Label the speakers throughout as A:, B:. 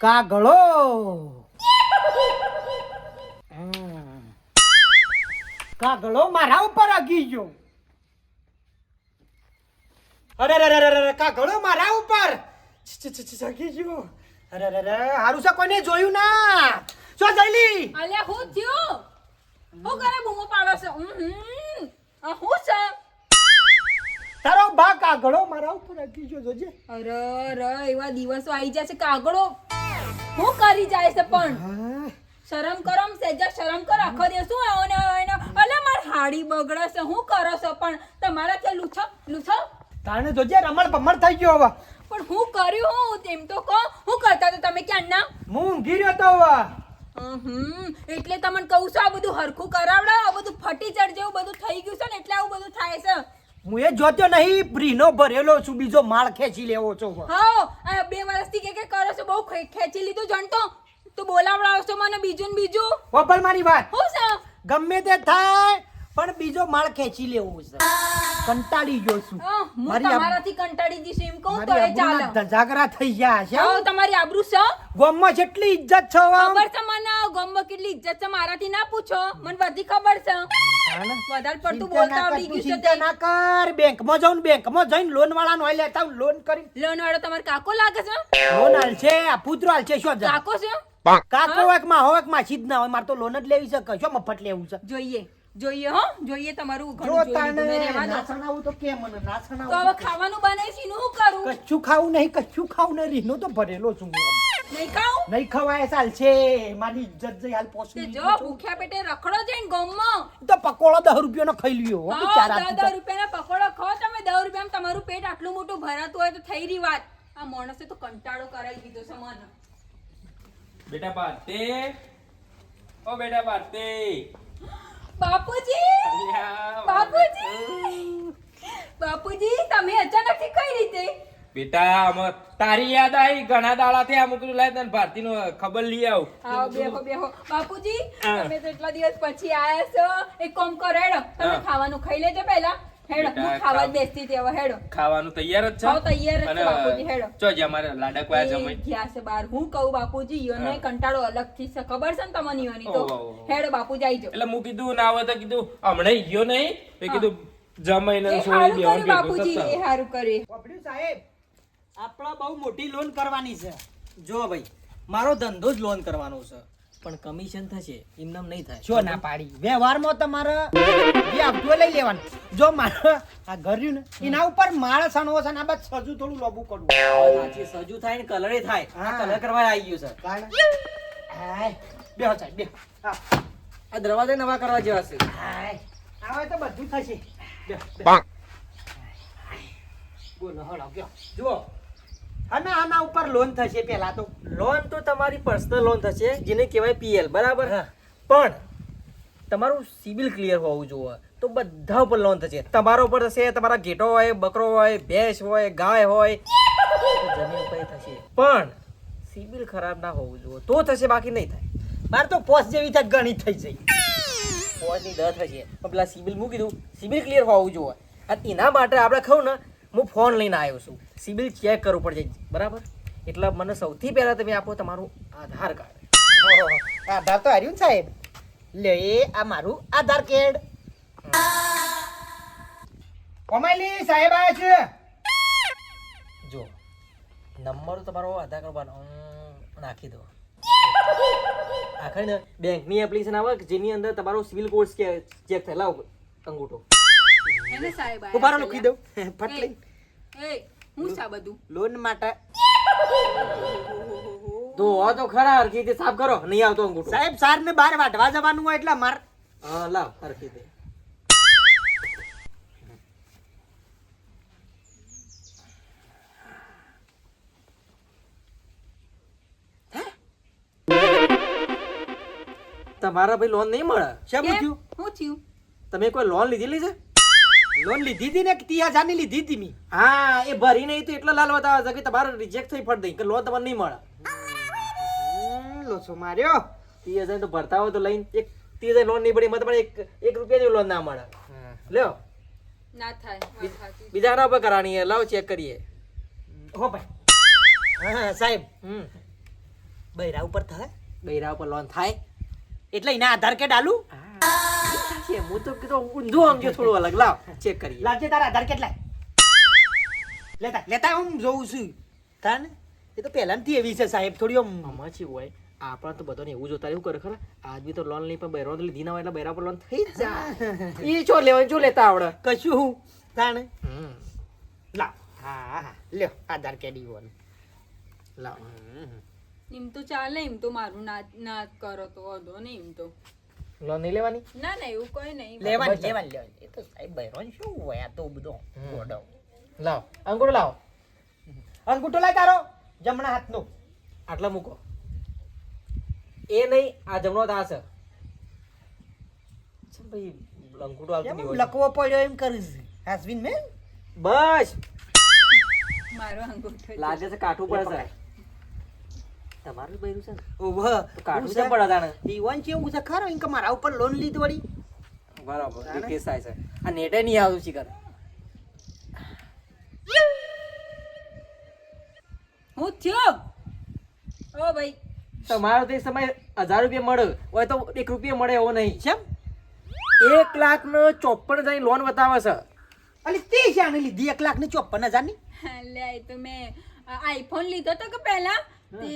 A: કાગળો કાગળો મારા ઉપર આગી ગયો. અરે રે રે રે રે કાગળો મારા ઉપર આગી ગયો. અરે રે રે હારું છે કોઈને જોયું ના. જો જઈલી
B: અલ્યા હું થયું? હું કરે બૂમો પાડો છો? આ હું છે?
A: તારો બા કાગળો મારા ઉપર આગી ગયો. જોજે.
B: અરે રે એવા દિવસો આવી જાય છે કાગડો હું કરી જાય છે પણ
A: હા.
B: શરમ કરો સેજા શરમ કર આખો દિવસ શું આવો ને અલે માર હાડી બગડે છે હું કરો છો પણ તમારા કે લૂછો
A: તાણે જોજે રમણ ભમણ થઈ ગયો હવે.
B: પણ હું કર્યું હું તેમ તો કહો હું કરતા તો તમે ક્યાં ના
A: હું ઊંઘી રહ્યો તો હવે.
B: એટલે તમને કહું છું આ બધું હરખું કરાવડાવો આ બધું ફટી ચડ જેવું બધું થઈ ગયું છે ને એટલે આવું બધું થાય છે.
A: હું એ જોતો નહીં પ્રીનો ભરેલો છું બીજો માળ ખેંચી લેવો છો.
B: હા આ 2 વર્ષથી કે કરો છો બહુ ખેંચી લીધું જણતો તું બોલાવડાવો છો મને બીજું ને બીજું.
A: વપર મારી વાત
B: હું છે
A: ગમે તે થાય પણ બીજો માળ ખેંચી લેવો છે. કંટાળી ગયો છું.
B: હું
A: મારી
B: તમારાથી કંટાળી જઈશ એમ કહું તો
A: મારી
B: એ ચાલે.
A: આબરૂના ધજાગરા થઈ ગયા છે.
B: હા તમારી આબરૂ છે
A: ગામમાં જેટલી ઇજ્જત છે હવે.
B: ખબર છે મને ગામમાં કેટલી ઇજ્જત છે મારાથી ના પૂછો મને બધી ખબર છે વધારે પડતું બોલતા આવડી ગયું છે
A: ચિંતા ના કર. બેંકમાં જાઉં બેંકમાં જઈને લોન વાળાનો હોય લેતા આવું, લોન કરી
B: લોન વાળો તમારો કાકો લાગે છે
A: લોન હાલ છે આ પુત્રો હાલ છે શું જા.
B: કાકો છે
A: કાકો હોય કે માં હોય કે માસી જ ના હોય મારે તો લોન જ લેવી છે કશો મફત લેવું છે.
B: જોઈએ હો જોઈએ તમારું
A: જો
B: ઘણું જોઈ
A: તાને
B: લીધું મેં રહેવા દો.
A: નાસણાવું તો કે મને
B: તો
A: નાસણાવું
B: હવે ખાવાનું બનાવીશ એનું શું કરું
A: કચ્છું ખાવું નહીં કચ્છું ખાવું નહીં રીનો તો ભરેલો છું હું.
B: નહીં ખાઉં
A: નહીં ખવાય ચાલ છે મારી ઇજ્જત જઈ હાલ
B: તે
A: પોસી
B: જો ભૂખ્યા પેટે રખડો જઈને ગામમાં
A: તો પકોડો 10 રૂપિયાનો ખાઈ લ્યો હો, બિચારા
B: 10 રૂપિયાના પકોડો ખાઓ તમે 10 રૂપિયામાં તમારું પેટ આટલું મોટું ભરાતું હોય તો થઈ રહી વાત આ માણસે તો કંટાળો કરાવી દીધો છે મને
C: બેટા પાતે ઓ બેટા પાતે
B: બાપુજી બાપુજી તમે અચાનક થી કઈ રીતે
C: બેટા તારી યાદ આવી ઘણા દાડા થી આ મુકલું લાય તને ભારતી નો ખબર લઈ આવ
B: આવો બેહો બાપુજી
C: હા.
B: તમે તો એટલા દિવસ પછી આયા છો એક કામ કરો હેડો તમે
C: હા.
B: ખાવાનું ખાઈ લેજો પહેલા હેડો
C: બેટા,
B: હું ખાવા જ બેસતી હતી હવે હેડો
C: ખાવાનું તૈયાર જ છે
B: ખાવ તૈયાર જ છે બાપુજી, હેડો.
C: ચો જે અમારે લાડક વાયા
B: એ
C: જમાઈ
B: ગયા છે બાર હું કહું બાપુજી ઈયોને
C: હા.
B: કંટાળો અલગ થી છે ખબર છે ને તમને ઈયોની તો
C: ઓહો.
B: હેડો બાપુજી આઈ જાઓ
C: એટલે હું કીધું ના આવે તો કીધું હમણાં ગયો નહીં મેં કીધું જમાઈને
B: એ
C: સોળી
B: હારું
C: બેવાનું
B: કર્યું
C: ભેગું
B: બાપુજી
C: કરતા.
B: એ હારું કરે
A: બાપડ્યું સાહેબ આપણે બહુ મોટી લોન કરવાની છે. જો ભાઈ મારો ધંધો જ લોન કરવાનો છે
D: પણ કમિશન થશે એમનામ નહીં થાય
A: જો ના પાડી વ્યવહારમાં તમારે જે આપતું લઈ લેવાનું. જો મારે આ ઘર રહ્યું ને એના ઉપર માળ સણવો છે ને આ બાદ સજુ થોડું લોબું કરવું.
D: સાચી સજુ થાય ને કલરે થાય આ
A: હા.
D: કલર કરવા આવી ગયું છે
A: કારણ હાય બેહો સાહેબ બેહો. હા
D: આ દરવાજા નવા કરવા જેવા છે
A: હાય હવે તો બધું થશે. બેહો, બેહો. બોલો હળો ગયો જુઓ આના ઉપર લોન થશે પહેલા તો.
D: લોન તો તમારી પર્સનલ લોન થશે જેને કહેવાય પીએલ બરાબર
A: હા.
D: પણ તમારું સિબિલ ક્લિયર હોવું જોઈએ તો બધા ઉપર લોન થશે તમારા ઉપર થશે તમારા ઘેટો હોય બકરો હોય ભેંસ હોય ગાય હોય તો જમીન ઉપર થશે પણ સિબિલ ખરાબ ના હોવું જોઈએ તો થશે બાકી નહીં થાય
A: મારે તો પોસ્ટ જેવી થાય ગણિત થઈ જાય.
D: ફોનની દર થશે પણ પેલા સિબિલ મૂકી દઉં સિબિલ ક્લિયર હોવું જોઈએ આ એના માટે આપણે કહું ને હું ફોન લઈને આવ્યો છું સિબિલ ચેક કરવું પડશે બરાબર એટલે મને સૌથી પહેલા તમે આપો તમારું આધાર કાર્ડ
A: ઓહો, આધાર તો હાર્યું ને સાહેબ. લે આ મારું આધાર કાર્ડ. કોમાલી સાહેબ આયા છે.
D: જો નંબર તો તમારો આધાર કાર્ડ નાખી દો આખરે ને બેંકની એપ્લિકેશન આવે કે જેની અંદર તમારો સિવિલ કોડ ચેક થાય લાવો અંગૂઠો
B: એને સાહેબ આયા
A: ઉભારો
B: છે
A: લખી
B: લ્યા.
A: દઉં ફટ લઈ
B: એ હું છે આ બધું
A: લોન માટે.
D: તો આ તો ખરા હરખી રીતે સાફ કરો નહીં આવતો અંગૂઠો
A: સાહેબ સાર ને બહાર વાટવા જવાનું હોય એટલે માર
D: હા લાવ હરખી રીતે તમારા ભાઈ લોન નહીં મળે
A: શું
B: કેમ?
A: પૂછ્યું?
B: હું થયું
D: તમે કોઈ લોન લીધેલી છે
A: લોન લીધી હતી ને 30,000 ની લીધી હતી મી.
D: હા એ ભરી નહીં તો એટલો લાલ બતાવે છે કે તમારે રિજેક્ટ થઈ ફટ દઈ કે લોન તમારે નહીં મળે
A: લોચો માર્યો.
D: 30,000 તો ભરતા હોય તો લઈને એક 30,000 લોન નહીં પડી એમાં તમારે એક રૂપિયાની લોન ના મળે લ્યો
B: ના થાય વાત સાચી.
D: બીજાના ઉપર કરાની લાવ ચેક કરીએ
A: હો ભાઈ. હા સાહેબ બૈરા ઉપર થાય
D: બૈરા ઉપર લોન થાય
A: એટલે એના આધાર કાર્ડ આલું
D: છે હું તો કીધું ઊંધું સમજ્યો થોડું અલગ લાવ ચેક કરીએ
A: લાગજે તારા આધાર કાર્ડ લાય લેતા લેતા હું જોઉં છું તાર ને એ તો પહેલાથી એવી છે સાહેબ થોડી આમ
D: આમાં શું હોય આપણા તો બધાને એવું જોતા એવું કરે ખરા આદમી તો લોન લઈ પણ બૈરા તો લીધી ના હોય એટલે બૈરા પર લોન થઈ જ જાય એ ચો લેવાનું જો લેતા આવડે
A: કશું હું તાર ને લાવ હા હા લ્યો આધાર કાર્ડ ઈવન
D: લાવ
B: એમ તો ચાલે, એમ તો મારું ના કરો તો વાંધો નહીં. એમ તો
D: લોન નહીં લેવાની
B: ના ના એવું કઈ નહીં.
A: લેવાની લેવાની એ તો સાહેબ બૈરો શું હોય આ તો બધો ગોડો
D: લાવ અંગૂઠો લાવ
A: અંગૂઠો લાય તારો જમણા હાથનો
D: આટલા મૂકો એ નહીં આ જમણો હાથ આ છે ચમ ભાઈ અંગૂઠો આવતો
A: એમ
D: નહીં હોય.
A: લકવો પડ્યો એમ કરીશ હાસબીન મેં
D: બસ
B: મારો અંગૂઠો છે.
D: લાગે છે કાઠું પડે છે તમારું બૈરું છે ને
A: ઓહ
D: તો કાઠું છે પડે તાણે
A: ઈવન કેવું છે ખરો ઇનકે મારા ઉપર લોન લીધી વળી
D: બરાબર એ કેસ થાય છે આ નેટે નહીં આવતું શિકાર
B: હું થયો ઓ ભાઈ
D: તમારો તે સમય 1000 રૂપિયા મળે હોય તો 1 રૂપિયા મળે એવો નહીં
A: કેમ
D: 1,54,000 જઈ લોન બતાવે છે
A: અલી તે શાને લીધી 1,54,000 ની
B: લે તો મેં આઈફોન લીધો તો કે પહેલા તે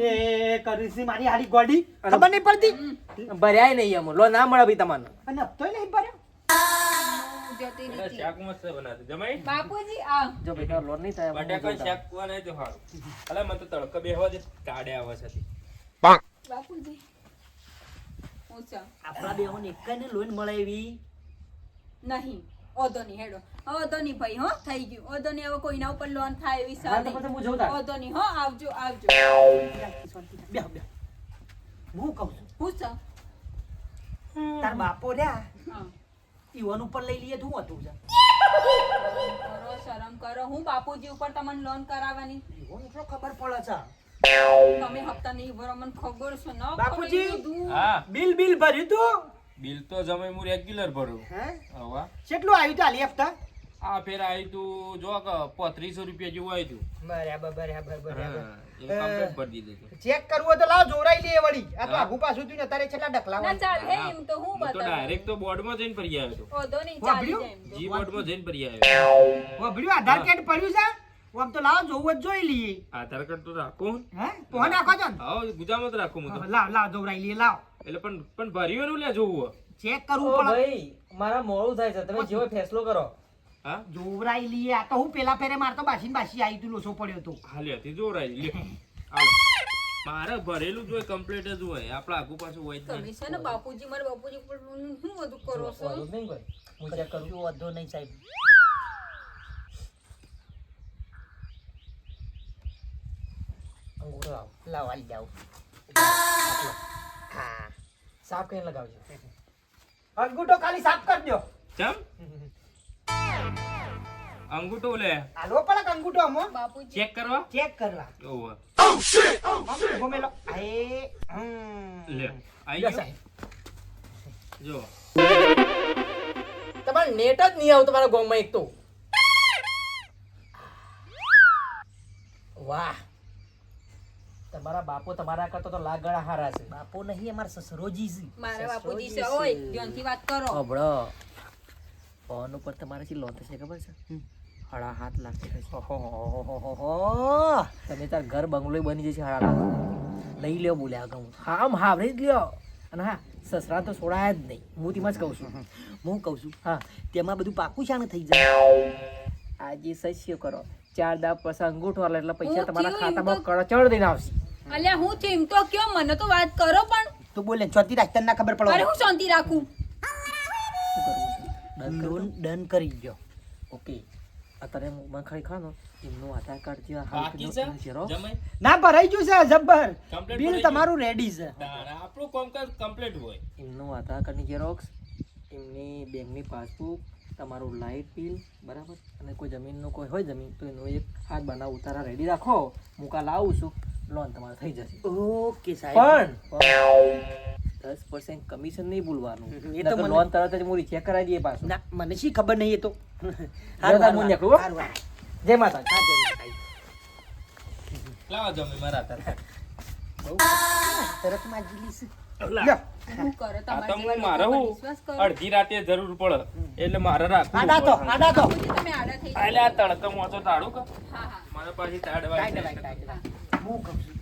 A: એ કરીશી મારી હારી ગોડી ખબર નહીં પડતી
D: ભર્યાય નહીં એમ લોન ના મળે ભાઈ તમને
A: અને હપ્તોય નહીં ભર્યો
B: જતી
C: અરે
B: નથી.
C: શાક મસ્ત બનાવતી જમાઈ
B: બાપુજી આ
D: જો ભાઈ તમારે લોન નહીં થાય એમ
C: બટાકા
D: હું
C: શાક કોને તો હારું અલે મને તો તડકો બેહવા દે કાડે આવે છે
B: બાપુજી ઓછા
A: આપણા બેહોને એકને લોન મળે એવી
B: નહીં ઓધો નહીં હેડો ઓધો નહીં ભાઈ હો થઈ ગયું ઓધો નહીં હવે કોઈના ઉપર લોન થાય એવી
D: હા, તો
B: સર
D: પછી હું જઉં તાર.
B: ઓધો નહીં હો આવજો આવજો
A: બે બે હું કહું છું
B: હું છે
A: તાર બાપો રહ્યા
B: હા
A: ઈવન ઉપર લઈ લઈએ તું હતું છે
B: કરો શરમ કરો હું બાપુજી ઉપર તમને લોન કરાવવાની
A: ઈવન એટલો ખબર પડે છે
B: તમે હપ્તા નહીં ભરો મને ખબર છે ન
A: બાપુજી.
C: હા
A: બિલ ભર્યું તું
C: બિલ તો જમાઈ હું રેગ્યુલર ભરું
A: હે
C: હવા
A: કેટલું આવ્યું તાલી હપ્તા
C: આ ફેર આવી તું જો કે 3500 રૂપિયા જેવું આવ્યું તું
A: બરાબર બરાબર
C: હા એ કમ્પ્લીટ ભરી દીધું હતું.
A: ચેક કરવું હોય તો લાવ જોરાઈ લઈએ વળી આ તો આગુ પાછું તું ને તારે છેલ્લા ડકલા
B: ના ચાલે એમ તો હું
C: હું તો
B: બતાવું
C: ડાયરેક્ટ તો બોર્ડમાં જઈને ભરી આવ્યો હતો
B: ઓધો નહીં
A: વાપર્યું?
B: ચાલી જાય એમ તો.
C: જી બોર્ડમાં જઈને ભરી આવ્યો
A: વભર્યું આધાર કાર્ડ પડ્યું છે આમ તો લાવ જોવું જ જોઈ લઈએ
C: આધાર કાર્ડ તો રાખો
A: હે પોહ નાખો છો ને
C: આવો ગુજામાં જ રાખું હું તો
A: લાવ લાવ જોરાઈ લઈએ લાવ
C: એટલે પણ ભર્યું એનું લે જોવું
A: ચેક
D: ઓ
A: કરવું પડે
D: ભાઈ મારા મોડું થાય છે તમે જેવો ફેસલો કરો
C: હા
A: જોવરાઈ લઈએ આ તો હું પેલા ફેરે મારતો બાસી આવી તું લોસો પડ્યો તો
C: હાલ્યા થી જોરાઈ લે હાલો મારે ભરેલું જ હોય કમ્પ્લીટ જ હોય આપણા આગુ પાછું હોય જ
B: તમે
C: નહીં
B: છે ને બાપુજી મારા બાપુજી ઉપર શું બધું કરો છો
D: વાંધો નહીં કોઈ હું ચેક કરું
A: કશું વાંધો નહીં સાહેબ
D: અંગૂઠો લાવ
A: લાવ આલી જાવ હા
D: સાફ કરીને લગાવજો
A: અંગૂઠો ખાલી સાફ કરી દો
C: ચમ અંગૂઠો લે
A: આલો પડે અંગૂઠો અમો
B: બાપુજી
C: ચેક કરવા
A: ચેક કરવા
C: ઓહો
A: ઘુમેલો એ
C: લે આઈ
A: લ્યો
C: ગયો
A: સાહેબ
C: જો
D: તમારે નેટ જ નહીં આવતું તમારા ગામમાં એક તો વાહ તમારા બાપો તમારા કરતા તો લાખ ગણા હારા છે
A: બાપો નહીં અમાર સસરોજી છે
B: મારા બાપુજી છે ઓય ધ્યાનથી વાત કરો
D: અબળો ફોન ઉપર તમારે શી લોન થશે ખબર છે 7.5 લાખ થશે
A: ઓહો
D: તમે તાર ઘર બંગલો બની જશે 7.5 લાખ લઈ લ્યો બોલ્યા કહું હા હાવરે જ લ્યો અને હા સસરા તો છોડાય જ નહીં હું તેમાં જ કહું છું
A: હું કહું છું
D: હા
A: તેમાં બધું પાકું શાને થઈ જાય
D: આજે સસ્યો કરો 4 દાવ પછી અંગૂઠો આલે એટલે પૈસા
B: હું
D: તમારા
B: થયું એમ
D: ખાતામાં
B: તો-
D: કળચળ દઈને આવશે
B: અલ્યા હું છે એમ તો કયો મને તો વાત કરો પણ
A: તો બોલે ચોથી રાખતા ના ખબર
B: અરે
A: પડે
B: હું શાંતિ રાખું
A: લોન ડન કરી ગયો
D: ઓકે અત્યારે મને ખરી ખાનો એમનું આધાર કાર્ડ જે
C: બાકી છે જમાઈ
A: ના ભરાઈ ગયું છે જબ્બર
C: Complete
A: બિલ
C: ભરાઈ
A: તમારું રેડી છે
C: તારા આપણું કામકાજ કમ્પ્લીટ હોય
D: એમનું આધાર કાર્ડની ઝેરોક્સ એમની બેંકની પાસબુક તમારું લાઇટ બિલ બરાબર અને કોઈ જમીનનું કોઈ હોય જમીન તો એનો એક હાથ બનાવ ઉતારા રેડી રાખો હું કાલ આવું છું લોન તમારે થઈ જશે
A: ઓકે સાહેબ
D: પણ 10% કમિશન નહીં ભૂલવાનું
A: એ તો
D: નકર
A: મને-
D: લોન તરત જ મૂડી ચેક કરાવી દઈએ પાછું
A: ના મને શી ખબર નહીં એ તો
D: તાર મું નીકળું, હો.
A: હારું, હારું.
D: જય માતા
A: હા, જય માતાજી.
C: લાવો જમી મારા હાથે.
A: તરત માજી લઈશ.
C: લા.
A: લ્યો.
B: શું કરો
C: આ તો
B: તમારા
C: હું
B: જેવા
C: મારે
B: લોકો પર
C: હું
B: વિશ્વાસ કરો
C: અડધી રાતે જરૂર પડે એટલે મારે રાખવું
A: આડા તો
C: પડે.
A: આડા તો
B: બાપુજી, તમે આડા થઈ
C: એટલે આ તડકામાં તો તાળું કે
B: હા હા
C: મારા પાછી તાડવા
A: હું કહું છું.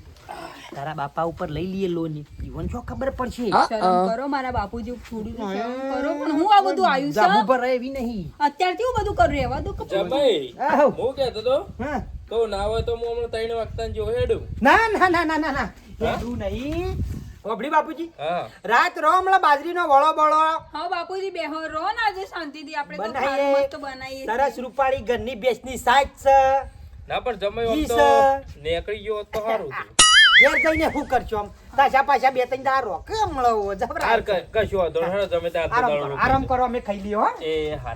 A: તારા બાપા ઉપર લઈ લઈએ લોન ઈવન શું ખબર પડશે
B: શરમ કરો મારા બાપુજી થોડું તો શરમ કરો પણ હું આ બધું આવ્યું
A: જાબુ
B: છે
A: પર રહે એવી નહીં.
B: અત્યારથી હું બધું કરું રહેવા દો કે
C: જમાઈ
A: આહો.
C: હું કહેતો તો
A: હા.
C: તો ના હોય તો હું હમણાં 3 વાગતા જો હેડું.
A: ના ના ના ના ના ના એટલું નહીં ઓબડી બાપુજી
C: હા
A: રાત રો હમણાં બાજરીનો વળો બળો
B: હા બાપુજી બેહો રહો ને આજે શાંતિથી આપણે તો
A: બનાવીએ.
B: ખાવાનું મસ્ત બનાવીએ
A: સરસ રૂપાળી ઘરની ભેંસની સાજ છે
C: ના પણ જમાઈ આમ
A: જી
C: તો
A: સર.
C: નીકળી ગયો હોત તો સારું હતું.
A: ઘેર જઈને શું કરશો આમ તાજા પાછા 2-3 દાડા રોકે હમણાં જબરા
C: હાર કશું વાંધો નહીં. હેડો તમે ત્યાં
A: આરામ
C: દાડો
A: કરો,
C: રોકી
A: આરામ
C: દો.
A: કરો અમે ખાઈ લ્યો હો
C: એ હા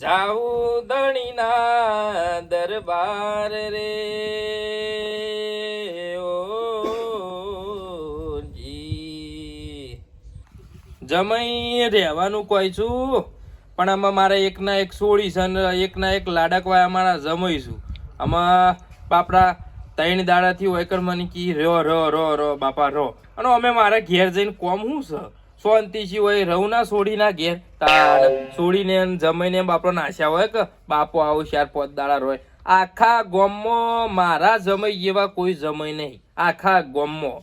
C: જાઉં ધણીના દરબાર રે ઓ જી. જમાઈ રહેવાનું કોઈ છું પણ આમાં મારે એકના એક સોળી છે ને એકના એક લાડકવાય અમારા જમાઈ છું. આમાં બાપડા 3 દાડાથી વૈકર મને કી રો બાપા રો અને અમે મારા ઘેર જઈને કોમ શું છે શાંતિથી હોય રહું ના સોડી ના ઘેર તાણ સોડીને જમાઈને બાપડો નાશ્યા હોય કે બાપો આવો 4-5 દાડા રોય. આખા ગામમાં મારા જમાઈ જેવા કોઈ જમાઈ નહીં. આખા ગામમાં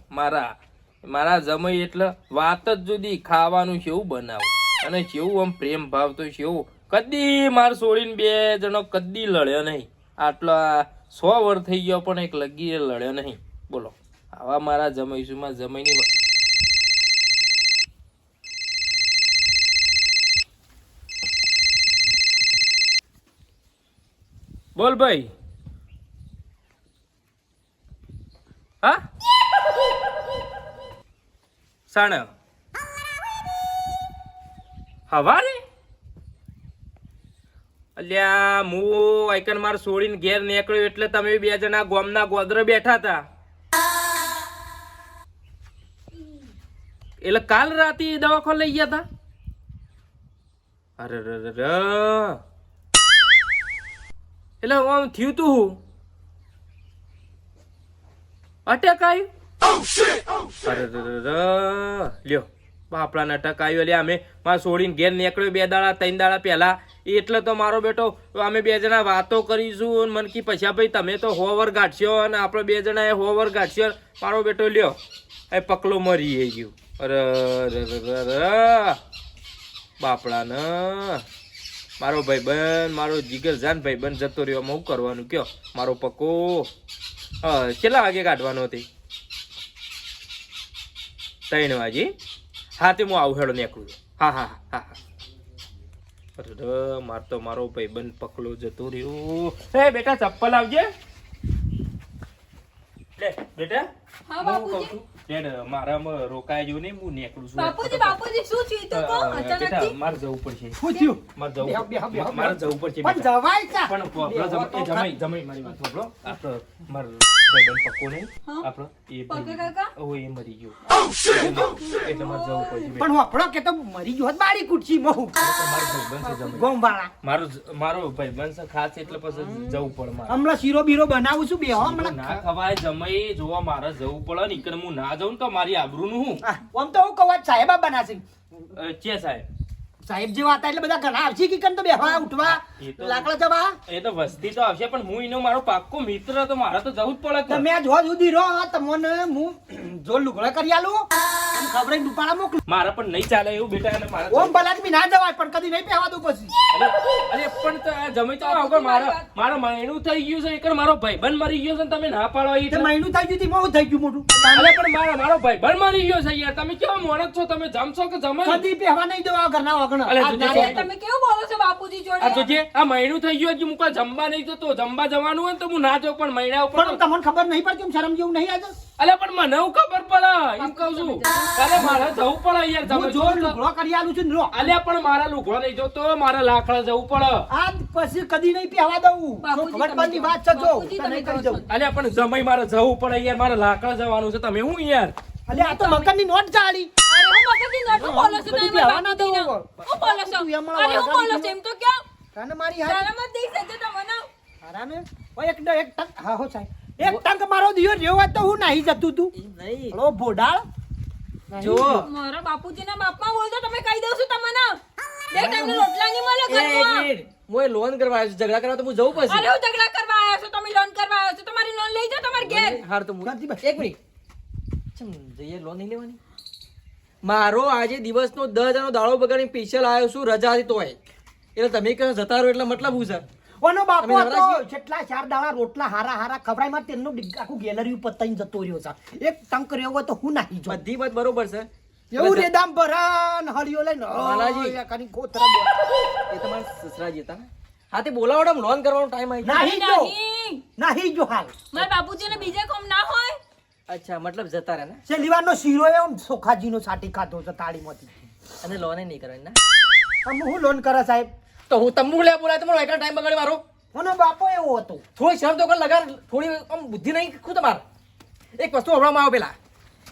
C: મારા જમાઈ એટલે વાત જ જુદી. ખાવાનું કેવું બનાવું અને કેવું આમ પ્રેમ ભાવ તો કેવું કદી માર સોડીને 2 જણો કદી લડ્યો નહીં. આટલા 100 વર્ષ થઈ ગયો પણ એક લગી લડ્યો નહીં. બોલો આવા મારા જમાઈશુમાં જમાઈની બોલ ભાઈ. હા સાણ હવારે અલ્યા હું આઈકન માર છોડીને ઘેર નીકળ્યો એટલે તમે 2 જણા ગોમના ગોદરે બેઠા હતા. એટલે કાલ રાતે દવાખાને લઈ ગયા હતા. અરે એટલે આમ થયું તું હું અટેક આવ્યું. અરે લ્યો બાપડાને અટક આવ્યો. લે અમે મારા છોડીને ઘેર નીકળ્યો 2 દાડા 3 દાડા પહેલા એટલે તો મારો બેટો અમે 2 જણા વાતો કરીશું મન કી પૈસા ભાઈ તમે તો 100 વર ગાંઠશો અને આપણે 2 જણાએ 100 વર ગાંઠશો. મારો બેટો લ્યો એ પકલો મરી ગયું. અરે બાપડાને મારો ભાઈબંધ મારો જીગર જાન ભાઈબંધ જતો રહ્યો. હું કરવાનું કયો મારો પક્કો કેટલા વાગે કાઢવાનો હતી? 3 વાગે. હા તે હું આવું હેડો નીકળું. હા અરે માર તો મારો ભાઈબંધ પકલો જતો રહ્યો. એ બેટા ચપ્પલ આવજે. લે બેટા
B: હા
C: હું કહું
B: બાપુજી
C: છું ડેડ મારામાં રોકાય જો નહીં હું નીકળું છું.
B: બાપુજી શું થયું તો કહો
C: બેટા
B: અચાનકથી
C: મારે જવું પડશે.
A: શું થયું
C: મારે
A: બેહો.
C: મારે જવું પડશે
A: પણ
C: બેટા.
A: જવાય કા
C: પણ પોપડો
A: બેહો તો
C: જમાઈ મારી વાત પોપડો આપણો માર ભાઈબંધ પક્કો નહીં
B: હા?
C: આપણો એ
B: પક્કે
C: મરી
B: કાકા?
C: ગયો. એ મરી ગયો એટલે મારે જવું પડશે બેટા.
A: પણ હોપડો કે તો મરી ગયો હોત બારી કુટછી મહુ
C: મારો ભાઈબંધ છે જમાઈ.
A: ગોમવાળા
C: મારો ભાઈબંધ છે ખાસ એટલે પછી જવું પડે મારે.
A: હમણાં શીરો બીરો બનાવું છું બેહો હમણાં
C: ના ખવાય જમાઈ જોવા મારે જવું પડે ને ઈકન હું ના જાઉં તો મારી આબરૂનું હું
A: આમ તો હું કહું આજ સાહેબ બનાશે
C: છે સાહેબ
A: સાહેબ જેવા હતા એટલે બધા ઘણા આવશે કે કેમ તો બેહવા ઉઠવા
C: એ તો-
A: લાકડા જવા
C: એ તો વસ્તી તો આવશે પણ હું એનો મારો પાક્કો મિત્ર તો મારે તો જવું જ પડે કે.
A: તમે આજ હોજ સુધી રહો તમને હું જો લુગડા કરી આલું અને ખબર દુપાળા મોકલું
C: મારે પણ નહીં ચાલે એવું બેટા અને મારે
A: ઓમ ભલાદમી ના જવાય પણ કદી નહીં પહેવા દઉં પછી
C: અરે પણ તો આ જમી તો આગળ મારા મહિનું થઈ ગયું છે એકર મારો ભાઈબંધ મરી ગયો છે ને તમે ના પાડો ઈ
A: તે
C: તો.
A: મહિનું થઈ ગયું મોં થઈ ગયું મોટું
C: અરે પણ મારો ભાઈબંધ મરી ગયો છે યાર તમે કેવા મોણસ છો તમે જમશો કે જમાઈ
A: કદી પહેવા નહીં દેવા ઘરના વગણ
C: અલે
A: આજ
C: તું
A: ના
C: જે-
A: રહે.
B: તમે કેવું બોલો છો બાપુજી
C: આ
B: જોડે
C: જોજે આ મહિનું થઈ ગયું હજી મુકા જમવા નહીં જતો જમવા જવાનું હોય ને તો હું ના જાઉં પણ મહિના ઉપર
A: પણ તમને ખબર નહીં પડતી એમ શરમ જેવું નહીં આજે
C: અલે પણ મને હું ખબર પડે એમ કહું છું અરે મારે જવું પડે યાર
A: હું
C: તમે
A: જો લુગડો કરી આલું છું ને રો
C: અલ્યા પણ મારા લુગડો નહીં જોતો મારા લાકડા જવું પડે
A: આજ પછી કદી નહીં પહેવા દઉં જો
B: બાપુજી,
A: ખબર
B: તમે
A: પડતી વાત છે જો
B: બાપુજી,
A: તને
B: તમે
A: કરી
B: કહો
A: દઉં
B: છો.
C: અલ્યા પણ જમાઈ મારે જવું પડે યાર મારે લાકડા જવાનું છે તમે હું યાર
A: અલે આ તો મકાનની નોટ ચાલી
B: અરે હું મગજની નટુ બોલો છો
A: બધી
B: તમે
A: પહેવા ના દઉં.
B: બાપુજીને. હું બોલો છો
A: તું એમાં
B: અરે હું બોલો છો એમ તો ક્યાં
A: કાને મારી હાથ
B: શરમ જ નહીં થતી તમને
A: હારા ને ઓય એક ટંક હા હો સાહેબ એક ટંક મારો દિયો જેવો હોય તો હું નહીં જતું તું
D: ઈ નહીં
A: હલો ભોડાળ
D: જો
B: મારા બાપુજીના બાપમાં બોલતો તમે કહી દઉં છું તમને બે ટાઈમનો રોટલા નહીં મળે
D: એક
B: ઘરમાં
D: મિનિટ હું લોન કરવા આવ્યો છું ઝઘડા કરવા તો હું જવું પછી
B: અરે હું ઝઘડા કરવા આવ્યો છું તમે લોન કરવા આવ્યો છો તમારી લોન લઈ જાઓ તમાર ઘેર
D: હાર તો હું
A: શાંતિ બસ.
D: એક મિનિટ ચમ જઈએ લોન નહીં લેવાની મારો આજે દિવસનો 10,000 દાડો બગાડીને સ્પેશિયલ આવ્યો છું રજા હતી તોય એટલે તમે કહો જતા રહો એટલે મતલબ હું સર
A: ઓનો બાપો
D: તમે
A: હતો
D: નવરા
A: જેટલા 4 દાડા રોટલા હારા ખવડાયમાં તેનું આખું ગેલેરી ઉપર તઈને જતો રહ્યો છે એક ટંક રહ્યો હોય તો હું નહીં જો
D: બધી વાત બરોબર છે
A: એવું રેદામ ભરાન હળિયો લઈને
D: વાલાજી.
A: ઓય કરી ગોતરા દે.
D: એ તમારા સસરાજી હતા હા તે બોલાવડો લોન કરવાનો ટાઈમ આવી ગયો.
A: નહીં જો
B: નહીં
A: નહીં જો હાલ
B: મારા બાપુજીને બીજે કોમ ના હોય
D: અચ્છા મતલબ જતા રહ્યા ને
A: શેલીવારનો શીરો એ આમ સોખાજીનો છાટી ખાધો છે તાળીમાંથી
D: અને લોન નહીં કરવાની ના
A: આમ હું લોન કરે સાહેબ
D: તો હું તંબુ લે બોલાય તમારો એકલા ટાઈમ બગાડે મારો
A: ઓનો બાપો એવો હતો
D: થોડી શરમ તો કર લગાડ થોડી આમ બુદ્ધિ નહીં ખુદ તમારે એક વસ્તુ હમણાં આવો પેલા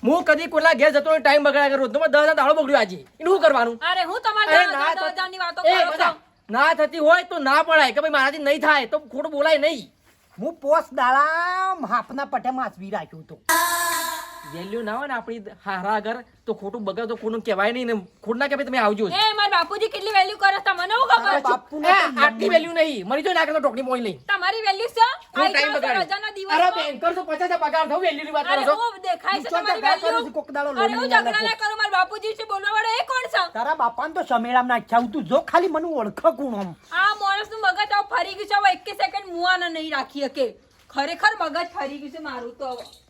D: હું કદી કોઈના ઘેર જતો ટાઈમ બગાડ્યા કરું તો 10,000 દાડો બગડ્યો આજે એનું શું કરવાનું
B: અરે હું
D: અરે
B: તમારા
D: ના
B: 10,000 ની વાતો
D: એ
B: કરો
D: બધા
B: છો
D: ના થતી હોય તો ના પડાય કે ભાઈ મારાથી નહીં થાય તો ખોટું બોલાય નહીં
A: હું પોસ દાડા હાફના પટે માછવી રાખ્યું હતું
D: વેલ્યુ ના હોય ને આપણી હારા આગળ તો ખોટું બગાડ તો કોનું કહેવાય નહીં ને ખોટ ના કે ભાઈ તમે આવજો
B: એ મારા બાપુજી કેટલી વેલ્યુ કરે છે તમને હું ખબર
A: બાપુને
D: આટલી વેલ્યુ નહીં મરી જો ના કરતો ટોકની મોઈ લઈ
B: તમારી વેલ્યુ છે
D: ખોટ ટાઈમ
B: આઈ
D: બગાડ્યો.
B: રજાના
D: અરે
B: દિવસમાં
D: બેંકર તો 50,000 પગાર થયો વેલ્યુ ની વાત
B: અરે
D: કરો છો
B: હું દેખાય છે
A: તું
B: તમારી
A: ઝઘડા કરો
B: વેલ્યુ
A: છો, કોક દાડો
B: અરે હું
A: લોન
B: ઝઘડા
A: લઈ
B: ના કરું મારા બાપુજી છે બોલવા વાળો એ કોણ છે
A: તારા બાપાને તો સમેળામાં નાખ્યા તું જો ખાલી મને ઓળખ કોણ આમ
B: આ માણસનું મગજ આવું ફરી ગયું છે હવે 1 સેકન્ડ મુઆના નહીં રાખી શકે ખરેખર મગજ ફરી ગયું છે મારું તો હવે